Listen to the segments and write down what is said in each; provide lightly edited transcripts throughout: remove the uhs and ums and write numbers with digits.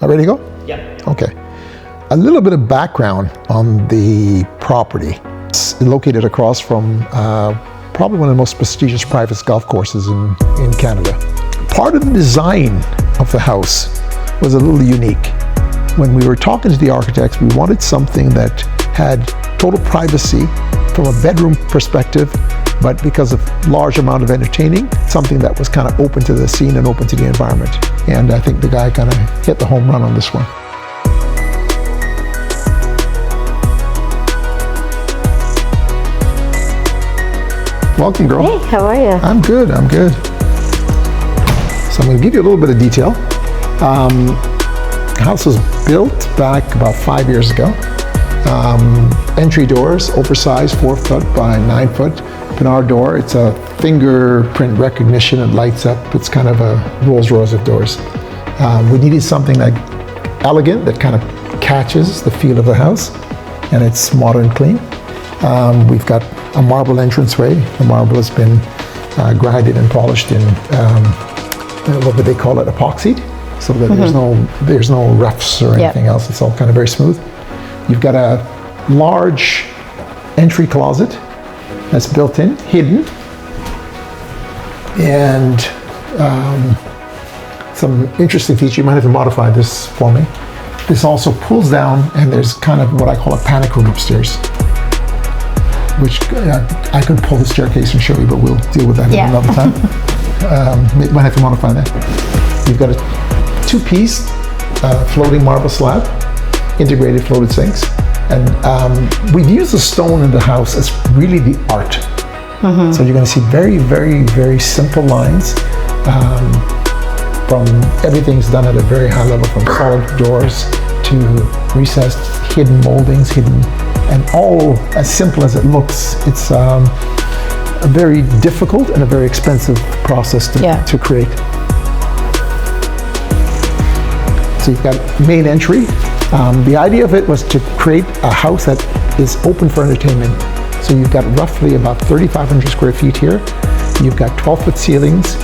Ready to go? Yeah. Okay. A little bit of background on the property. It's located across from probably one of the most prestigious private golf courses in Canada. Part of the design of the house was a little unique. When we were talking to the architects, we wanted something that had total privacy from a bedroom perspective, but because of large amount of entertaining, something that was kind of open to the scene and open to the environment. And I think the guy kind of hit the home run on this one. Welcome, girl. Hey, how are you? I'm good, I'm good. So I'm going to give you a little bit of detail. The house was built back about 5 years ago. Entry doors, oversized, 4 foot by 9 foot. Pinard door, it's a fingerprint recognition. It lights up. It's kind of a Rolls Royce of doors. We needed something like elegant that kind of catches the feel of the house, and it's modern and clean. We've got a marble entranceway. The marble has been grinded and polished in what would they call it, epoxy, so that there's no roughs or anything else. It's all kind of very smooth. You've got a large entry closet that's built in, hidden, and some interesting feature. You might have to modify this for me. This also pulls down, and there's kind of what I call a panic room upstairs, which I could pull the staircase and show you, but we'll deal with that another time. Might have to modify that. You've got a 2-piece floating marble slab, integrated floated sinks. And we've used the stone in the house as really the art. So you're going to see very, very, very simple lines. From everything's done at a very high level, from solid doors to recessed, hidden moldings, and all as simple as it looks. It's a very difficult and a very expensive process to create. So you've got main entry. The idea of it was to create a house that is open for entertainment. So you've got roughly about 3,500 square feet here. You've got 12-foot ceilings,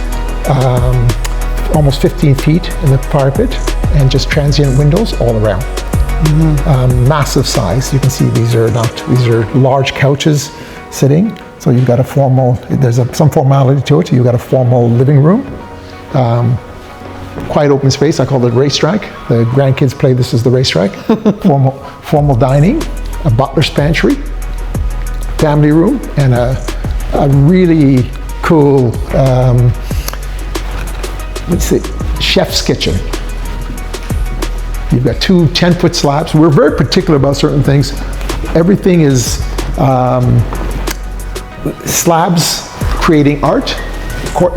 almost 15 feet in the parapet, and just transient windows all around. Massive size. You can see these are large couches sitting. So you've got a formal, there's some formality to it. You've got a formal living room. Quite open space. I call it racetrack. The grandkids play this as the racetrack. Formal dining, a butler's pantry, family room, and a really cool chef's kitchen. You've got 2 10-foot slabs. We're very particular about certain things. Everything is slabs creating art.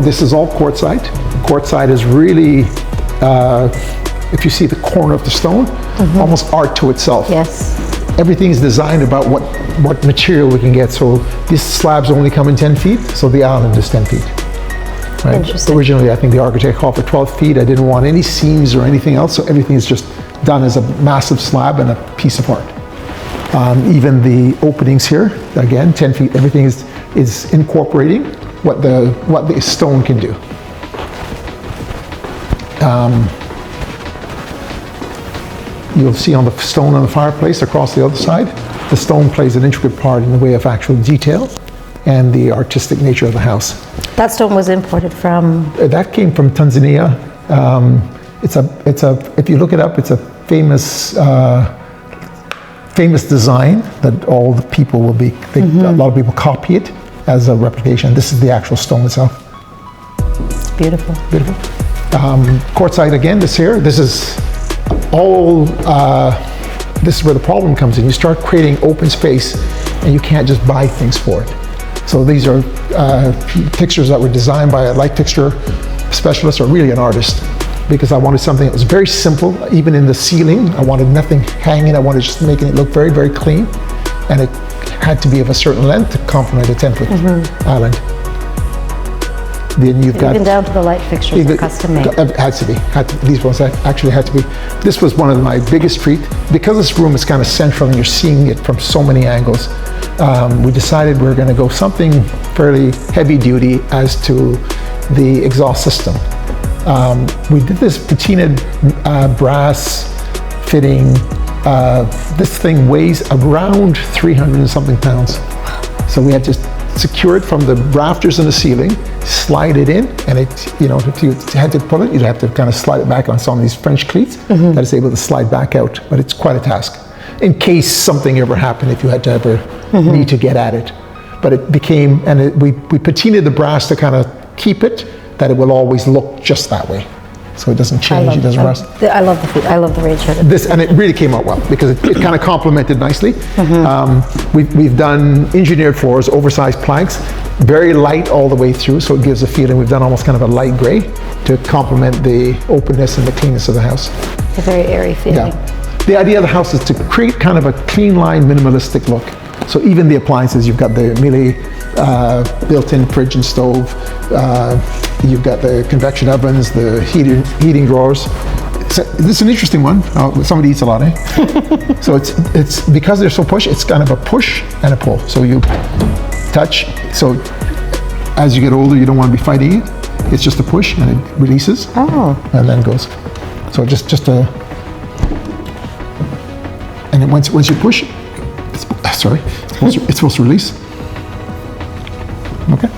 This is all quartzite. Quartzite is really, if you see the corner of the stone, almost art to itself. Yes. Everything is designed about what material we can get. So these slabs only come in 10 feet, so the island is 10 feet. Right? Interesting. Originally, I think the architect called for 12 feet. I didn't want any seams or anything else, so everything is just done as a massive slab and a piece of art. Even the openings here, again, 10 feet, everything is incorporating what the stone can do. You'll see on the stone on the fireplace across the other side, the stone plays an intricate part in the way of actual detail and the artistic nature of the house. That stone was imported from? That came from Tanzania. If you look it up, it's a famous design that all the people will be, a lot of people copy it as a replication. This is the actual stone itself. It's beautiful. Beautiful. Quartzite again, this is all, this is where the problem comes in. You start creating open space and you can't just buy things for it. So these are fixtures that were designed by a light fixture specialist or really an artist, because I wanted something that was very simple. Even in the ceiling, I wanted nothing hanging. I wanted just making it look very, very clean. And it had to be of a certain length to complement a 10-foot island. Then you've got even down to the light fixtures are custom made. It has to be. These ones actually had to be. This was one of my biggest treats. Because this room is kind of central and you're seeing it from so many angles, we decided we're going to go something fairly heavy duty as to the exhaust system. We did this patinaed brass fitting. This thing weighs around 300 and something pounds. So we had to secure it from the rafters in the ceiling, slide it in, and if you had to pull it, you'd have to kind of slide it back on some of these French cleats that is able to slide back out. But it's quite a task in case something ever happened, if you had to ever need to get at it. But it became, we patinaed the brass to kind of keep it, that it will always look just that way. So it doesn't change, it doesn't rust. I love the range hood. And it really came out well because it kind of complemented nicely. We've done engineered floors, oversized planks, very light all the way through, so it gives a feeling. We've done almost kind of a light gray to complement the openness and the cleanness of the house. A very airy feeling. Yeah. The idea of the house is to create kind of a clean line, minimalistic look. So even the appliances, you've got the Miele built-in fridge and stove. You've got the convection ovens, the heating drawers. This is an interesting one. Somebody eats a lot, eh? So it's because they're so push. It's kind of a push and a pull. So you touch. So as you get older, you don't want to be fighting it. It's just a push and it releases. Oh. And then goes. So just a. And then once you push, it's supposed to release. Okay.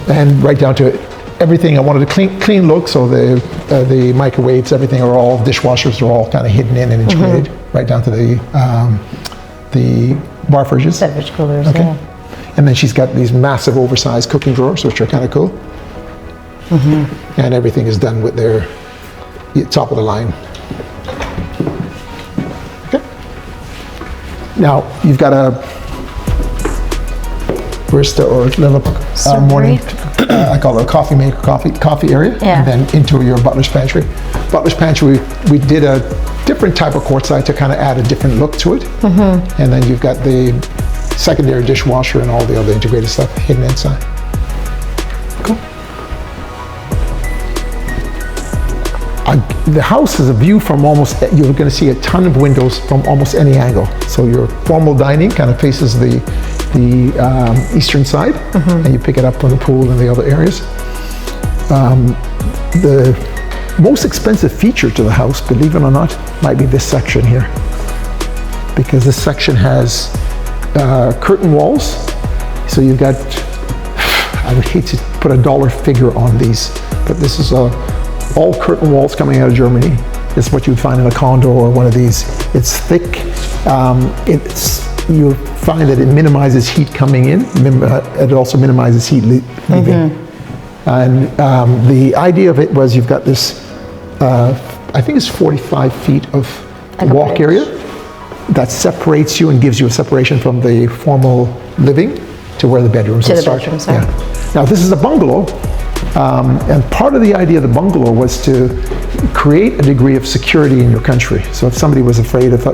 And right down to everything. I wanted a clean look, so the microwaves, everything are all, dishwashers are all kind of hidden in and integrated, right down to the bar fridges. Beverage coolers, okay. Yeah. And then she's got these massive oversized cooking drawers, which are kind of cool. And everything is done with their top of the line. Okay. Now you've got a barista or little morning, I call it a coffee maker, coffee area, yeah. And then into your butler's pantry. Butler's pantry, we did a different type of quartzite to kind of add a different look to it. And then you've got the secondary dishwasher and all the other integrated stuff hidden inside. Cool. The house is a view from almost, you're going to see a ton of windows from almost any angle. So your formal dining kind of faces the eastern side, and you pick it up from the pool and the other areas. The most expensive feature to the house, believe it or not, might be this section here, because this section has curtain walls. So you've got, I would hate to put a dollar figure on these, but this is all curtain walls coming out of Germany. This is what you would find in a condo or one of these. It's thick. You find that it minimizes heat coming in. It also minimizes heat leaving. And the idea of it was you've got this, I think it's 45 feet of walk area that separates you and gives you a separation from the formal living to where the bedrooms start. Yeah. Now this is a bungalow, and part of the idea of the bungalow was to create a degree of security in your country. So if somebody was afraid of,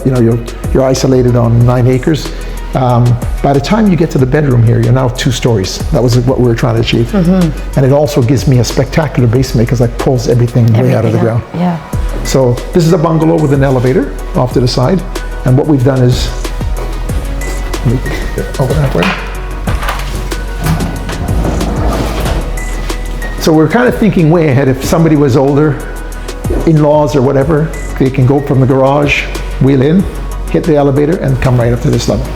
you're isolated on 9 acres, by the time you get to the bedroom here, you're now 2 stories. That was what we were trying to achieve. And it also gives me a spectacular basement because it pulls everything way out of the ground. Yeah. So this is a bungalow with an elevator off to the side. And what we've done is, open that way. So we're kind of thinking way ahead. If somebody was older, in-laws or whatever, they can go from the garage, wheel in, hit the elevator, and come right up to this level.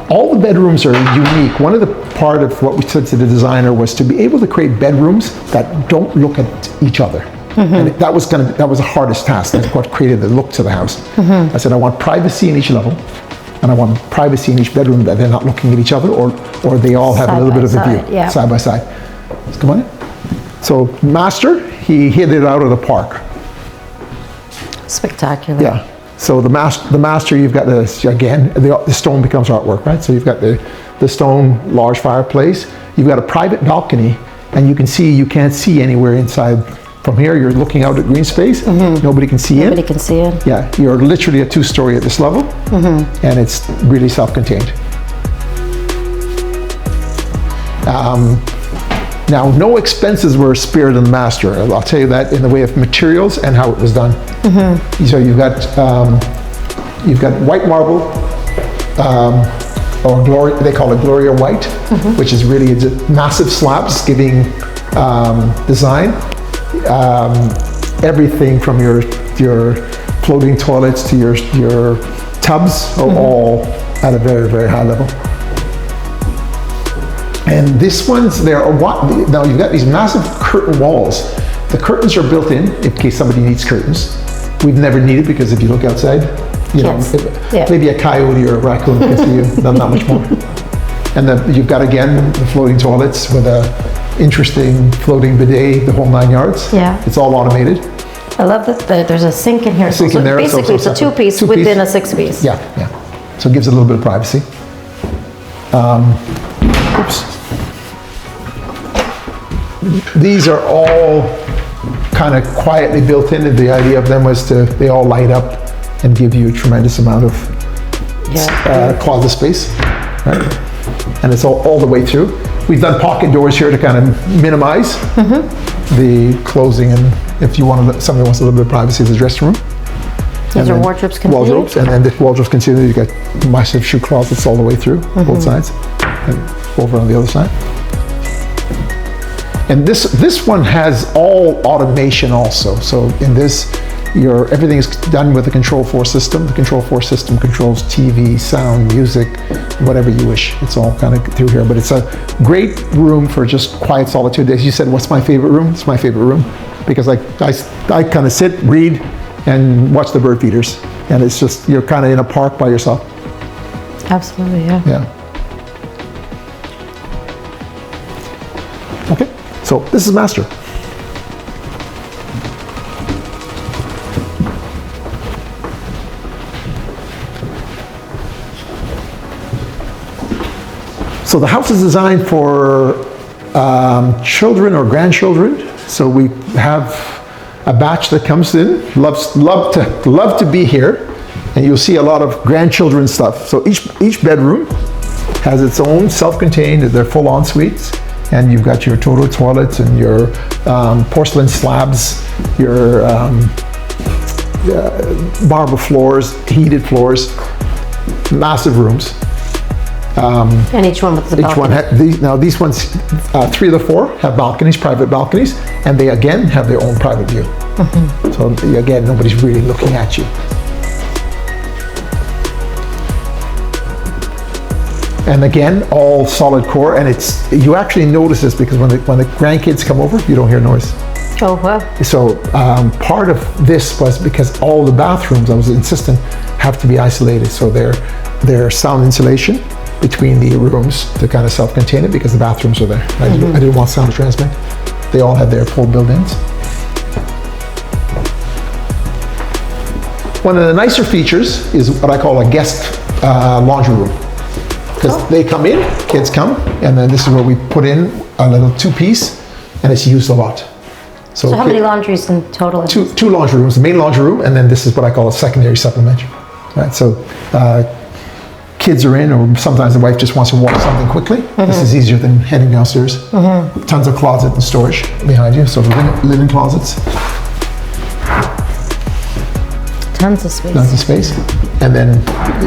All the bedrooms are unique. One of the part of what we said to the designer was to be able to create bedrooms that don't look at each other. And that was the hardest task. That's what created the look to the house. I said I want privacy in each level, and I want privacy in each bedroom that they're not looking at each other, or they all have a little bit of a view, side by side. Let's come on in. So master, he hit it out of the park. Spectacular. Yeah. So the master, you've got this, again, the stone becomes artwork, right? So you've got the stone large fireplace. You've got a private balcony, and you can't see anywhere inside. From here, you're looking out at green space. Nobody can see in. Nobody can see in. Yeah, you're literally a 2-story at this level, and it's really self-contained. Now, no expenses were spared in the master. I'll tell you that in the way of materials and how it was done. So you've got white marble, or Gloria, they call it Gloria White, which is really massive slabs giving design. Everything from your floating toilets to your tubs are all at a very, very high level. And this one's now you've got these massive curtain walls. The curtains are built in case somebody needs curtains. We've never needed, because if you look outside, maybe a coyote or a raccoon can see you, not much more. And you've got, again, the floating toilets with a interesting floating bidet, the whole 9 yards. Yeah. It's all automated. I love that there's a sink in here. Sink in there, basically, it's a two-piece within a six-piece. Yeah. So it gives it a little bit of privacy. Oops. These are all kind of quietly built in, and the idea of them was they all light up and give you a tremendous amount of closet space, right? And it's all the way through. We've done pocket doors here to kind of minimize the closing, and if somebody wants a little bit of privacy, there's dressing room. These are wardrobes continued? Wardrobes, and then the wardrobes continued. You've got massive shoe closets all the way through, both sides, and over on the other side. And this one has all automation also. So in this, everything is done with the Control4 system. The Control4 system controls TV, sound, music, whatever you wish. It's all kind of through here. But it's a great room for just quiet solitude. As you said, what's my favorite room? It's my favorite room because I kind of sit, read, and watch the bird feeders. And it's just, you're kind of in a park by yourself. Absolutely, yeah. Yeah. Okay, so this is master. So the house is designed for children or grandchildren. So we have a batch that comes in, love to be here, and you'll see a lot of grandchildren stuff. So each bedroom has its own self-contained, they're full en-suites, and you've got your total toilets and your porcelain slabs, your marble floors, heated floors, massive rooms. And each one with the balcony. Now these ones, 3 of the 4 have balconies, private balconies, and they again have their own private view. So again, nobody's really looking at you. And again, all solid core, and you actually notice this because when the grandkids come over, you don't hear noise. Oh, wow. So part of this was because all the bathrooms, I was insistent, have to be isolated. So they're sound insulation between the rooms to kind of self-contain it because the bathrooms are there. I didn't want sound to transmit. They all had their full built-ins. One of the nicer features is what I call a guest laundry room. Because they come in, kids come, and then this is where we put in a little 2-piece, and it's used a lot. So how many laundries in total? Two laundry rooms, the main laundry room, and then this is what I call a secondary supplementary. Right, so kids are in, or sometimes the wife just wants to wash something quickly. This is easier than heading downstairs. Tons of closet and storage behind you, so the linen closets. Tons of space. Tons of space. And then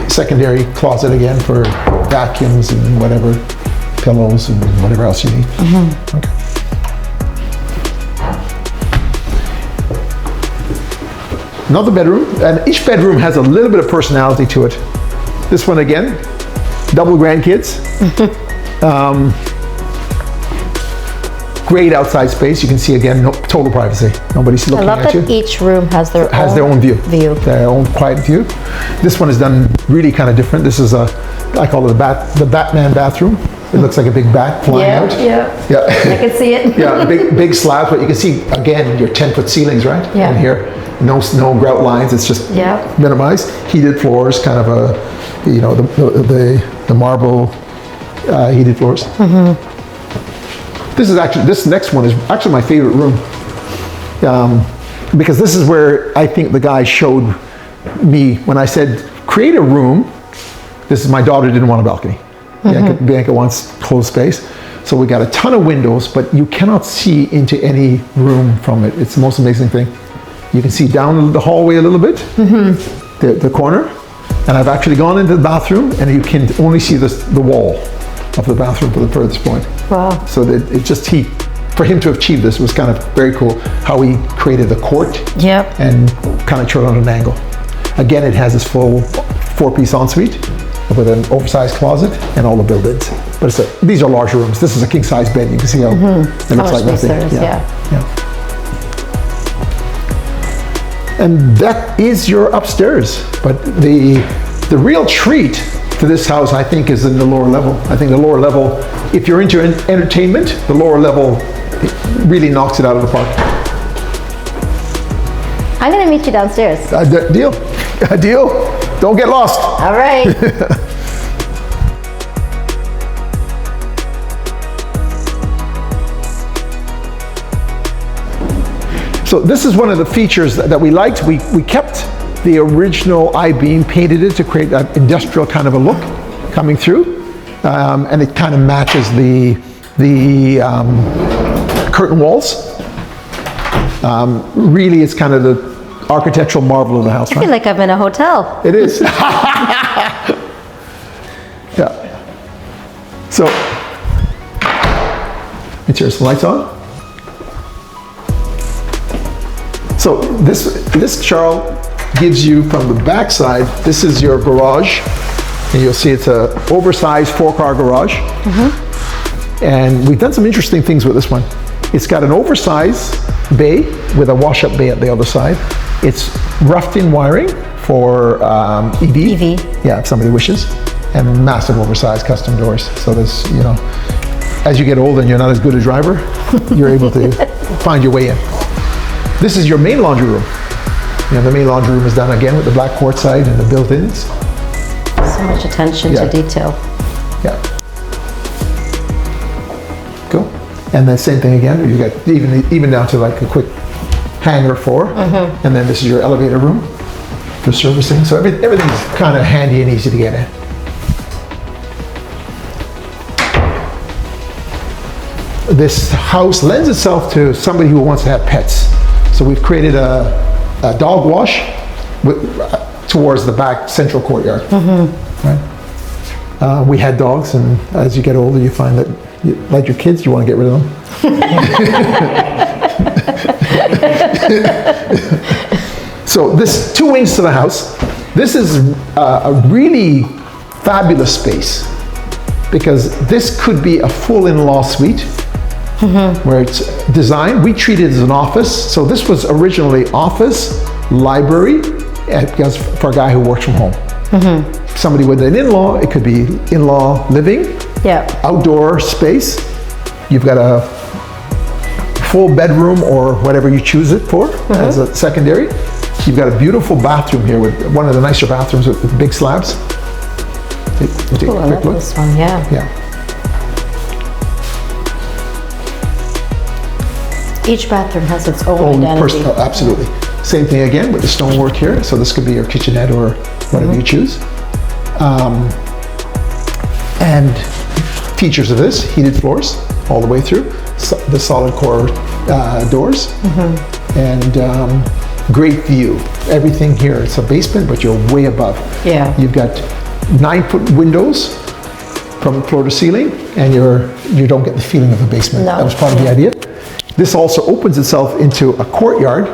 secondary closet again for vacuums and whatever, pillows and whatever else you need. Okay. Another bedroom, and each bedroom has a little bit of personality to it. This one again, double grandkids. Great outside space. You can see again, total privacy. Nobody's looking at you. I love that each room has their own view. Their own quiet view. This one is done really kind of different. This is I call it the Batman bathroom. It looks like a big bat flying out. Yeah. I can see it. Yeah, big slabs, but you can see again your 10-foot ceilings, right? Yeah. And here, no grout lines. It's just minimized. Heated floors, kind of the marble heated floors. This next one is actually my favorite room because this is where I think the guy showed me when I said create a room. This is my daughter didn't want a balcony. Bianca wants closed space, so we got a ton of windows, but you cannot see into any room from it. It's the most amazing thing. You can see down the hallway a little bit, the corner, And I've actually gone into the bathroom, and you can only see the wall of the bathroom for the furthest point. Wow. So that it just, for him to achieve this was kind of very cool, how he created the court Yep. and kind of turned on an angle. Again, it has this full 4-piece ensuite with an oversized closet and all the built-ins. But these are larger rooms. This is a king-size bed. You can see how it looks like nothing. Yeah. And that is your upstairs. But the real treat to this house, I think, is in the lower level. I think the lower level, if you're into entertainment, the lower level really knocks it out of the park. I'm going to meet you downstairs. Deal. Deal. Don't get lost. All right. So this is one of the features that we liked. We kept the original I-beam, painted it to create an industrial kind of a look coming through, and it kind of matches the curtain walls. Really, it's kind of the architectural marvel of the house, I feel like I'm in a hotel. It is. Yeah. So, let me turn some lights on. So this Charles gives you from the back side, this is your garage, and you'll see it's an oversized 4-car garage. And we've done some interesting things with this one. It's got an oversized bay with a wash-up bay at the other side. It's roughed-in wiring for EV. Yeah, if somebody wishes. And massive oversized custom doors. So there's, as you get older and you're not as good a driver, you're able to find your way in. This is your main laundry room. The main laundry room is done again with the black quartzite and the built-ins. So much attention to detail. Yeah. Cool. And the same thing again. You got even down to like a quick hanger for. And then this is your elevator room for servicing. So everything's kind of handy and easy to get in. This house lends itself to somebody who wants to have pets. So we've created a dog wash towards the back central courtyard. Right? We had dogs, and as you get older, you find that, like your kids, you want to get rid of them. So this 2 wings to the house. This is a really fabulous space because this could be a full in-law suite. Where it's designed, we treat it as an office. So this was originally office, library, because for a guy who works from home. Somebody with an in-law, it could be in-law living, outdoor space. You've got a full bedroom or whatever you choose it for as a secondary. You've got a beautiful bathroom here with one of the nicer bathrooms with big slabs. Take a quick look. This one, yeah. Each bathroom has its own identity. Absolutely. Same thing again with the stonework here. So this could be your kitchenette or whatever you choose. And features of this, heated floors all the way through, the solid core doors, and great view. Everything here, it's a basement, but you're way above. Yeah. You've got 9-foot windows from floor to ceiling, and you don't get the feeling of a basement. No. That was part of the idea. This also opens itself into a courtyard.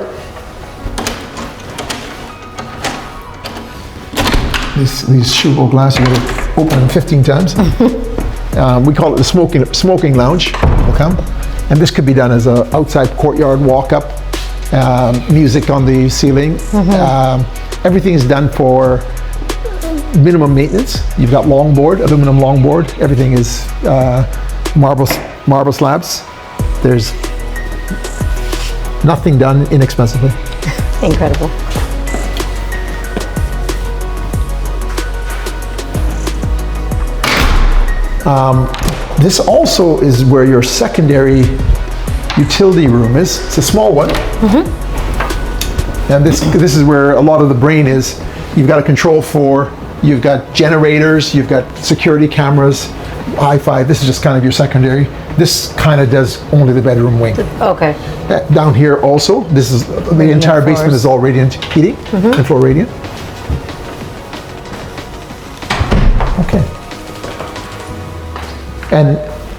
These shoe glass, you gotta open them 15 times. We call it the smoking lounge. Will come, and this could be done as an outside courtyard walk-up. Music on the ceiling. Everything is done for minimum maintenance. You've got longboard, aluminum longboard. Everything is marble slabs. There's nothing done inexpensively. Incredible. This also is where your secondary utility room is. It's a small one. And this is where a lot of the brain is. You've got a control for, you've got generators, you've got security cameras, Wi-Fi. This is just kind of your secondary. This kind of does only the bedroom wing. Okay. Down here also, this is the entire basement is all radiant heating and floor radiant. And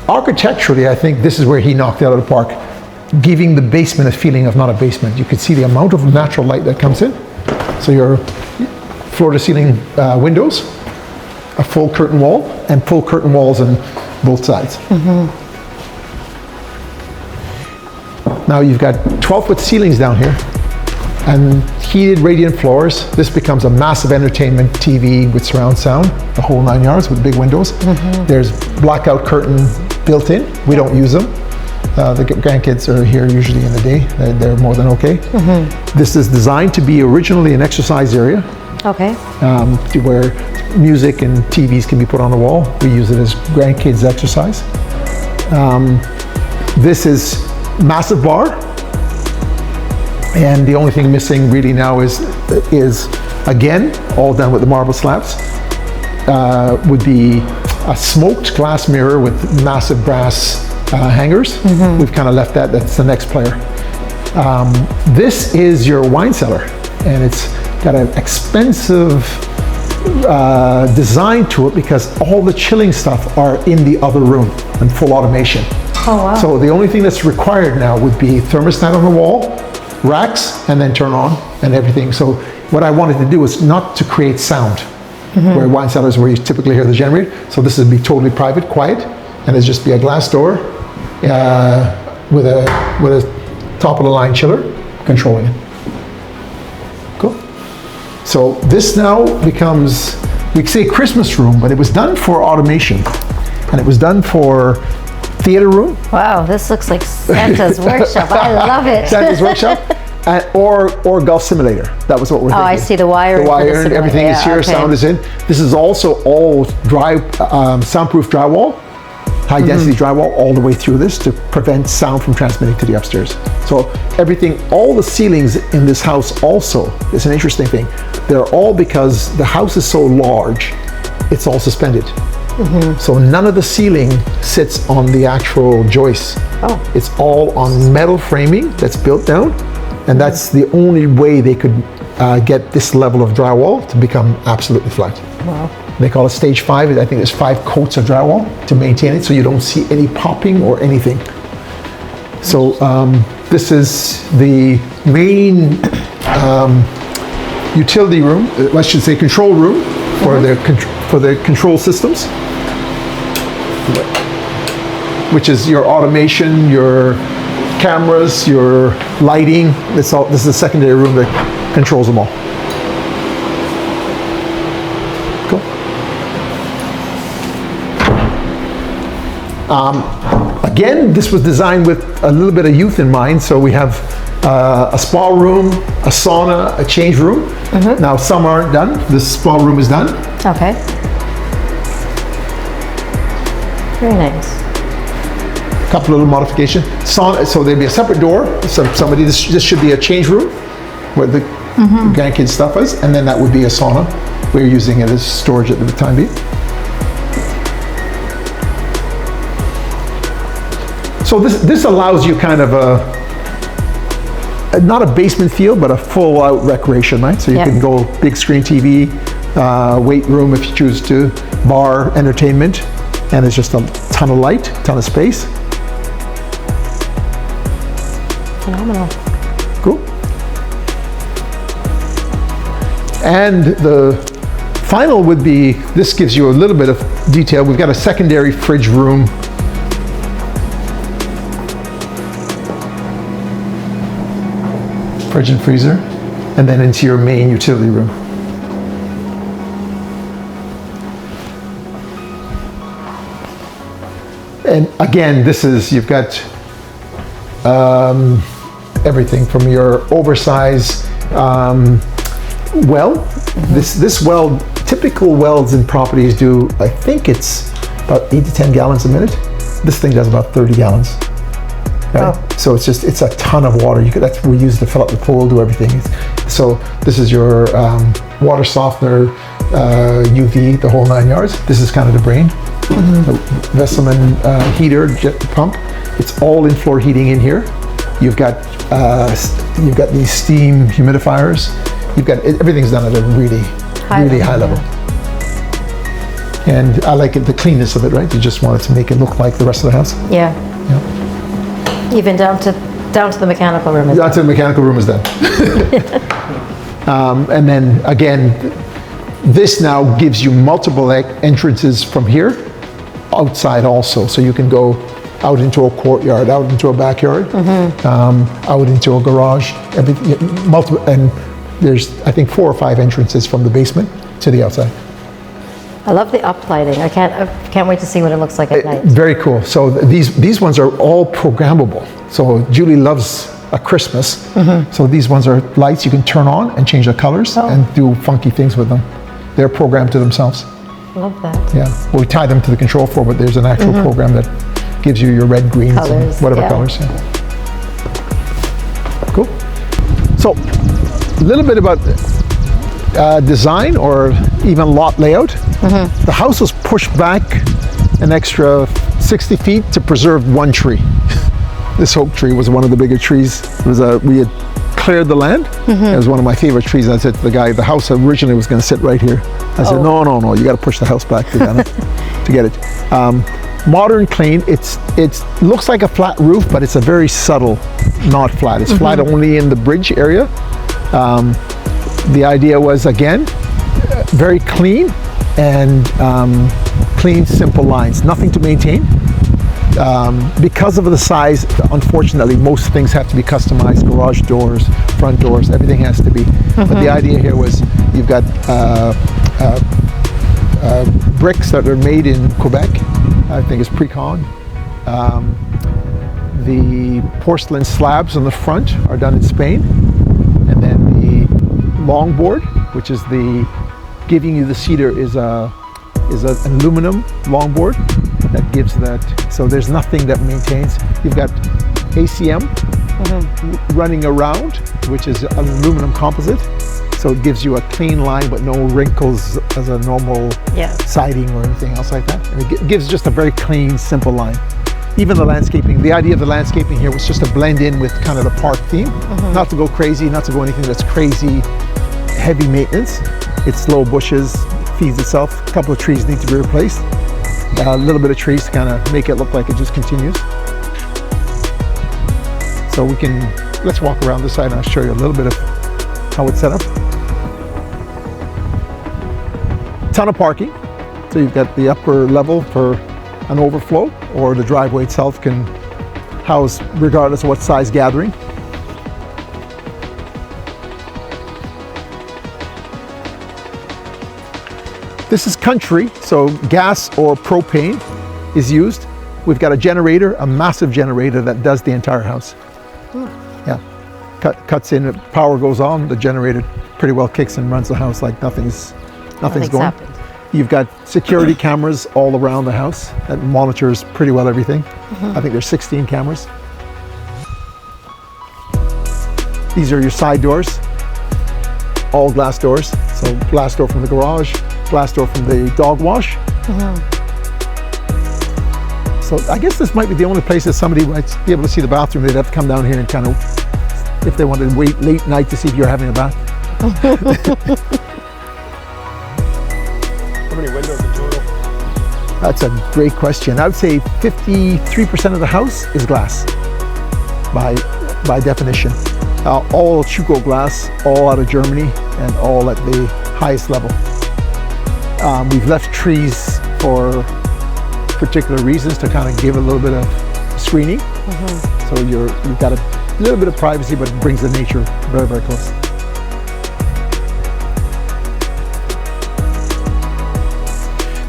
architecturally, I think this is where he knocked it out of the park, giving the basement a feeling of not a basement. You could see the amount of natural light that comes in. So your floor-to-ceiling windows, a full curtain wall, and full curtain walls on both sides. Now you've got 12-foot ceilings down here and heated radiant floors. This becomes a massive entertainment TV with surround sound, the whole 9 yards with big windows. There's blackout curtain built in. We don't use them. The grandkids are here usually in the day. They're more than okay. This is designed to be originally an exercise area. Okay. Where music and TVs can be put on the wall. We use it as grandkids exercise. This is massive bar. And the only thing missing really now is again, all done with the marble slabs, would be a smoked glass mirror with massive brass hangers. We've kind of left that. That's the next player. This is your wine cellar, and it's got an expensive design to it because all the chilling stuff are in the other room and full automation. Oh, wow. So the only thing that's required now would be thermostat on the wall, racks, and then turn on and everything. So what I wanted to do was not to create sound, where wine cellars where you typically hear the generator. So this would be totally private, quiet, and it'd just be a glass door with a top of the line chiller controlling it. Cool. So this now becomes, we say Christmas room, but it was done for automation, and it was done for theater room. Wow, this looks like Santa's workshop. I love it. Santa's workshop, or golf simulator. That was what we're thinking. Oh, I see the wire. The wire and everything is here. Okay. Sound is in. This is also all soundproof drywall, high density drywall all the way through this to prevent sound from transmitting to the upstairs. So everything, all the ceilings in this house also, it's an interesting thing. They're all, because the house is so large, it's all suspended. So none of the ceiling sits on the actual joists. Oh. It's all on metal framing that's built down, and that's the only way they could get this level of drywall to become absolutely flat. Wow. They call it stage 5. I think there's 5 coats of drywall to maintain it, so you don't see any popping or anything. So this is the main utility room, I should say control room for the control systems, which is your automation, your cameras, your lighting. This is a secondary room that controls them all. Cool. Again, this was designed with a little bit of youth in mind, so we have a spa room, a sauna, a change room. Now some aren't done. This spa room is done. Okay. Very nice. Couple little modifications. Sauna, so there'd be a separate door. So this should be a change room where the grandkids stuff is, and then that would be a sauna. We're using it as storage at the time being. So this allows you kind of not a basement feel, but a full out recreation, right? So you can go big screen TV, weight room if you choose to, bar, entertainment, and it's just a ton of light, ton of space. Phenomenal. Cool. And the final would be, this gives you a little bit of detail. We've got a secondary fridge room. Fridge and freezer, and then into your main utility room. And again, this is, you've got everything from your oversized well. This well, typical wells in properties do, I think it's about 8 to 10 gallons a minute. This thing does about 30 gallons. Right? Oh. So it's a ton of water. That's what we use to fill up the pool, do everything. So this is your water softener, UV, the whole 9 yards. This is kind of the brain. The Vesselman heater, jet pump. It's all in-floor heating in here. You've got these steam humidifiers. Everything's done at a really high level. And I like it, the cleanness of it, right? You just wanted to make it look like the rest of the house. Yeah. Even down to the mechanical room. Down to the mechanical room is done. And then again, this now gives you multiple entrances from here, outside also. So you can go out into a courtyard, out into a backyard, out into a garage, multiple, and there's, I think, 4 or 5 entrances from the basement to the outside. I love the up lighting. I can't wait to see what it looks like at night. Very cool. So these ones are all programmable. So Julie loves a Christmas. So these ones are lights you can turn on and change the colors and do funky things with them. They're programmed to themselves. Love that. Yeah. Well, we tie them to the control floor, but there's an actual program that gives you your red, greens, colors, and whatever colors. Yeah. Cool. So a little bit about design or even lot layout. The house was pushed back an extra 60 feet to preserve one tree. This oak tree was one of the bigger trees. It was we had cleared the land. It was one of my favorite trees. And I said to the guy, the house originally was going to sit right here. I said, no, you got to push the house back to get it. Modern, clean. It looks like a flat roof, but it's a very subtle, not flat. It's flat only in the bridge area. The idea was, again, very clean and clean, simple lines. Nothing to maintain. Because of the size, unfortunately, most things have to be customized. Garage doors, front doors, everything has to be. But the idea here was you've got bricks that are made in Quebec. I think it's pre-con. The porcelain slabs on the front are done in Spain. And then the longboard, which is giving you the cedar, is an aluminum longboard that gives that. So there's nothing that maintains. You've got ACM running around, which is an aluminum composite. So it gives you a clean line but no wrinkles as a normal siding or anything else like that. And it gives just a very clean, simple line. Even the landscaping, the idea of the landscaping here was just to blend in with kind of the park theme, not to go crazy, not to go anything that's crazy, heavy maintenance. It's low bushes, feeds itself. A couple of trees need to be replaced. A little bit of trees to kind of make it look like it just continues. So let's walk around this side and I'll show you a little bit of how it's set up. Ton of parking. So you've got the upper level for an overflow, or the driveway itself can house regardless of what size gathering. This is country, so gas or propane is used. We've got a generator, a massive generator that does the entire house. Yeah, cuts in, power goes on, the generator pretty well kicks and runs the house like nothing's going. Happened. You've got security cameras all around the house that monitors pretty well everything. I think there's 16 cameras. These are your side doors, all glass doors. So glass door from the garage, glass door from the dog wash. So I guess this might be the only place that somebody might be able to see the bathroom. They'd have to come down here and kind of, if they wanted to wait late night to see if you're having a bath. How many windows in total? That's a great question. I would say 53% of the house is glass by definition. All Schuko glass, all out of Germany, and all at the highest level. We've left trees for particular reasons to kind of give a little bit of screening. So you've got a little bit of privacy, but it brings the nature very, very close.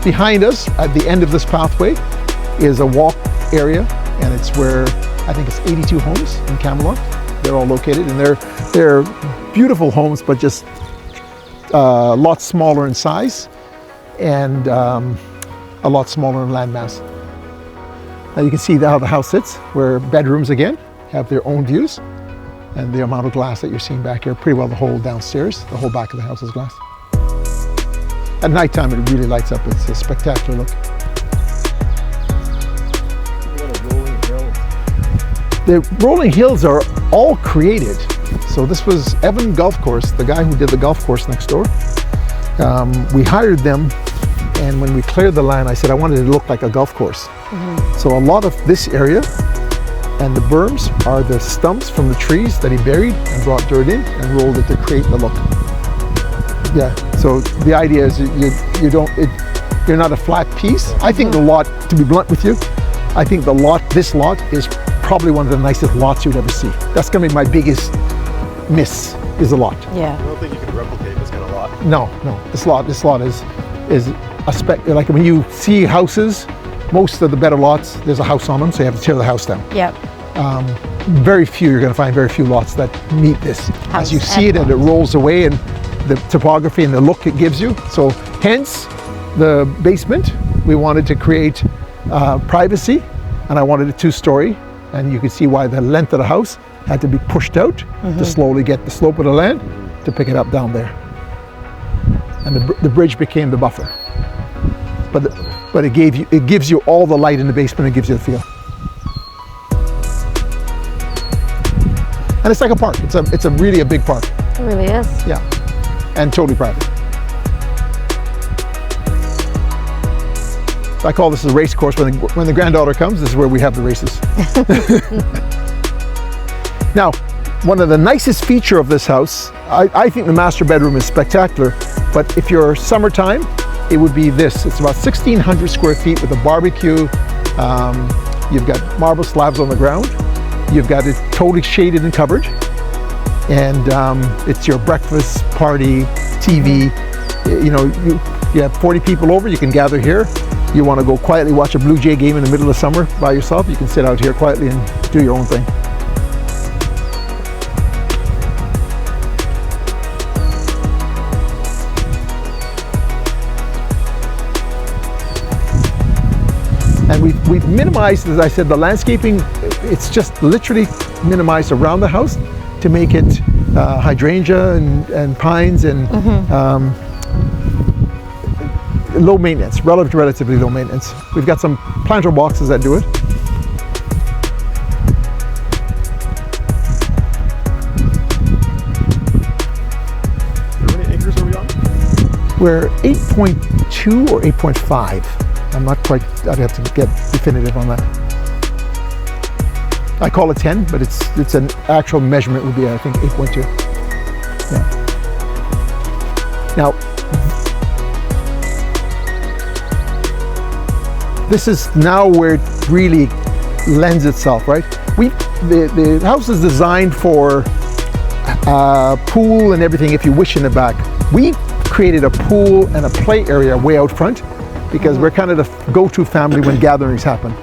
Behind us, at the end of this pathway, is a walk area, and it's where I think it's 82 homes in Camelot. They're all located, and they're beautiful homes, but just a lot smaller in size and a lot smaller in land mass. Now you can see how the house sits, where bedrooms again have their own views, and the amount of glass that you're seeing back here, pretty well the whole downstairs, the whole back of the house is glass. At nighttime, it really lights up. It's a spectacular look. The rolling hills are all created. So this was Evan Golf Course, the guy who did the golf course next door. We hired them, And when we cleared the land, I said I wanted it to look like a golf course. So a lot of this area and the berms are the stumps from the trees that he buried and brought dirt in and rolled it to create the look. Yeah, so the idea is you're not a flat piece. I think the lot, to be blunt with you, I think this lot is probably one of the nicest lots you'd ever see. That's gonna be my biggest miss, is the lot. Yeah. I don't think you can replicate this kind of lot. No, this lot is a spec. Like when you see houses, most of the better lots, there's a house on them, so you have to tear the house down. Yep. You're going to find very few lots that meet this. As you see it and it rolls away, and the topography and the look it gives you. So hence the basement, we wanted to create privacy, and I wanted a 2-story, and you can see why the length of the house had to be pushed out to slowly get the slope of the land to pick it up down there. And the bridge became the buffer. But it gives you all the light in the basement. It gives you the feel. And it's like a park. It's really a big park. It really is. Yeah, and totally private. I call this a race course. When the granddaughter comes, this is where we have the races. Now, one of the nicest feature of this house, I think the master bedroom is spectacular. But if you're summertime, it would be this. It's about 1,600 square feet with a barbecue. You've got marble slabs on the ground. You've got it totally shaded and covered. And it's your breakfast, party, TV. You have 40 people over, you can gather here. You want to go quietly watch a Blue Jay game in the middle of summer by yourself, you can sit out here quietly and do your own thing. And we've minimized, as I said, the landscaping. It's just literally minimized around the house to make it hydrangea and pines and low maintenance, relatively low maintenance. We've got some planter boxes that do it. How many acres are we on? We're 8.2 or 8.5. I'm not quite, I'd have to get definitive on that. I call it 10, but it's an actual measurement would be, I think, 8.2. Yeah. Now, this is now where it really lends itself, right? The house is designed for pool and everything if you wish in the back. We created a pool and a play area way out front because we're kind of the go-to family when gatherings happen.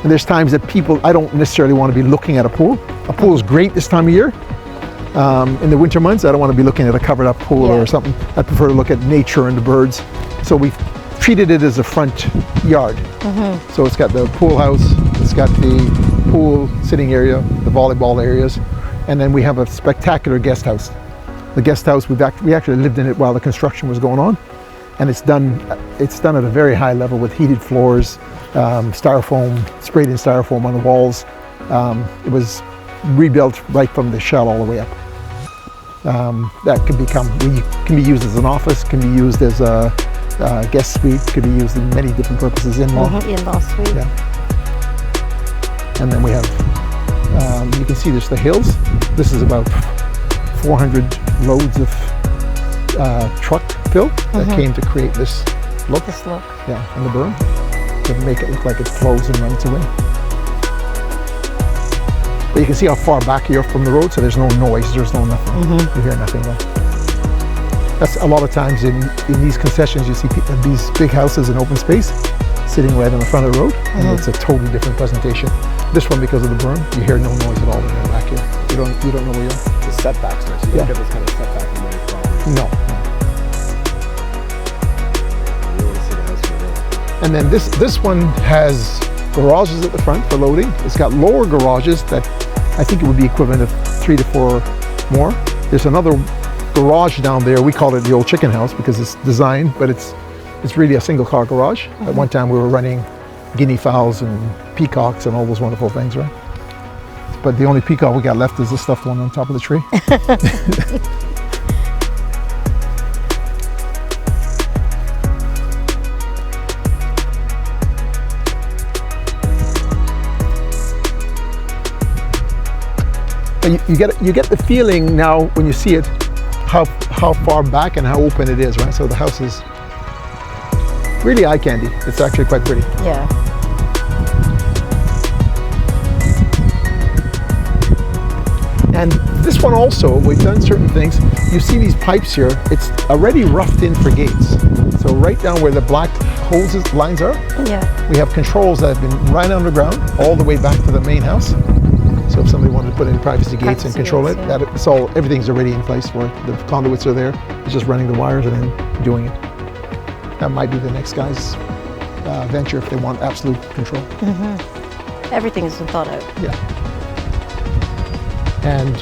And there's times that I don't necessarily want to be looking at a pool. A pool is great this time of year. In the winter months, I don't want to be looking at a covered up pool or something. I prefer to look at nature and the birds. So we've treated it as a front yard. So it's got the pool house, it's got the pool sitting area, the volleyball areas, and then we have a spectacular guest house. The guest house, we actually lived in it while the construction was going on, and it's done at a very high level with heated floors, styrofoam, sprayed in styrofoam on the walls. It was rebuilt right from the shell all the way up. That can be used as an office, can be used as a guest suite, could be used in many different purposes. In-law suite. Yeah. And then we have, you can see there's the hills. This is about 400 loads of truck fill that came to create this look. Yeah, and the berm to make it look like it flows and runs away. But you can see how far back you're from the road, so there's no noise, there's no nothing. You hear nothing though. That's a lot of times in these concessions, you see these big houses in open space sitting right on the front of the road, and it's a totally different presentation. This one, because of the berm, you hear no noise at all when you're back here. You don't know where you are. The setbacks, so you don't get this kind of setback from many properties. No. You want to see the house from the road. And then this one has garages at the front for loading. It's got lower garages that I think it would be equivalent of 3 to 4 more. There's another garage down there. We call it the old chicken house because it's designed, but it's really a single car garage. At one time we were running guinea fowls and peacocks and all those wonderful things, right? But the only peacock we got left is the stuffed one on top of the tree. But you get the feeling now when you see it, how far back and how open it is, right? So the house is really eye candy. It's actually quite pretty. Yeah. And this one also, we've done certain things. You see these pipes here, it's already roughed in for gates. So right down where the black hoses lines are, Yeah. we have controls that have been right underground all the way back to the main house. So if somebody wanted to put in privacy gates and Privacy control gates, it, yeah. it's all, everything's already in place for it. The conduits are there. It's just running the wires and then doing it. That might be the next guy's venture if they want absolute control. Everything has been thought out. Yeah. And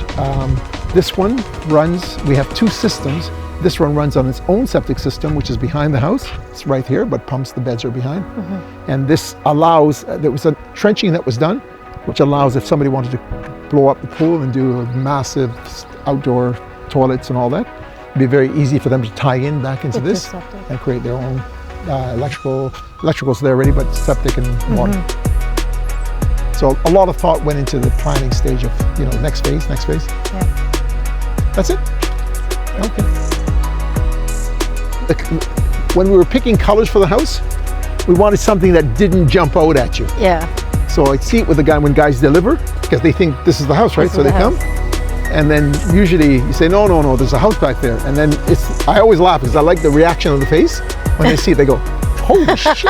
this one runs, we have two systems. This one runs on its own septic system, which is behind the house. It's right here, but pumps, the beds are behind. And this allows, there was a trenching that was done, which allows if somebody wanted to blow up the pool and do a massive outdoor toilets and all that, it'd be very easy for them to tie in back into With this the septic. and create their own electrical's there already, but septic and water. So a lot of thought went into the planning stage of, next phase. Yeah. That's it? Okay. When we were picking colors for the house, we wanted something that didn't jump out at you. Yeah. So I see it with the guy when guys deliver, because they think this is the house, right? This So is they the come, and then usually you say, no, there's a house back there. And then I always laugh because I like the reaction on the face. When they see it, they go, holy shit.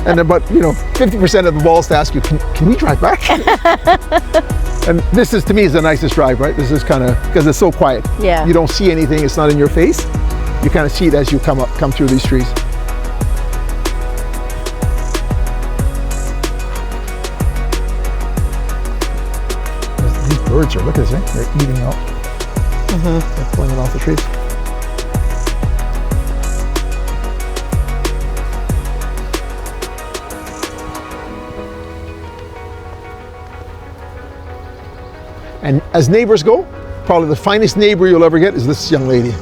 And about 50% of the balls to ask you, can we drive back? And this is, to me, is the nicest drive, right? This is kind of, because it's so quiet. Yeah. You don't see anything, it's not in your face. You kind of see it as you come through these trees. These birds are, look at this, they're eating out. They're pulling it off the trees. And as neighbors go, probably the finest neighbor you'll ever get is this young lady.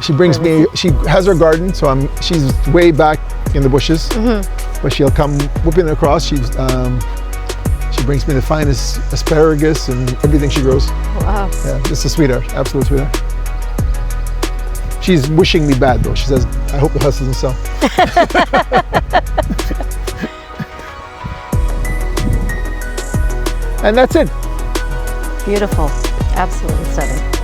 She brings me, she has her garden, so she's way back in the bushes, but she'll come whipping across. She brings me the finest asparagus and everything she grows. Wow. Yeah, just a sweetheart, absolute sweetheart. She's wishing me bad though. She says, I hope the house doesn't sell. And that's it. Beautiful. Absolutely stunning.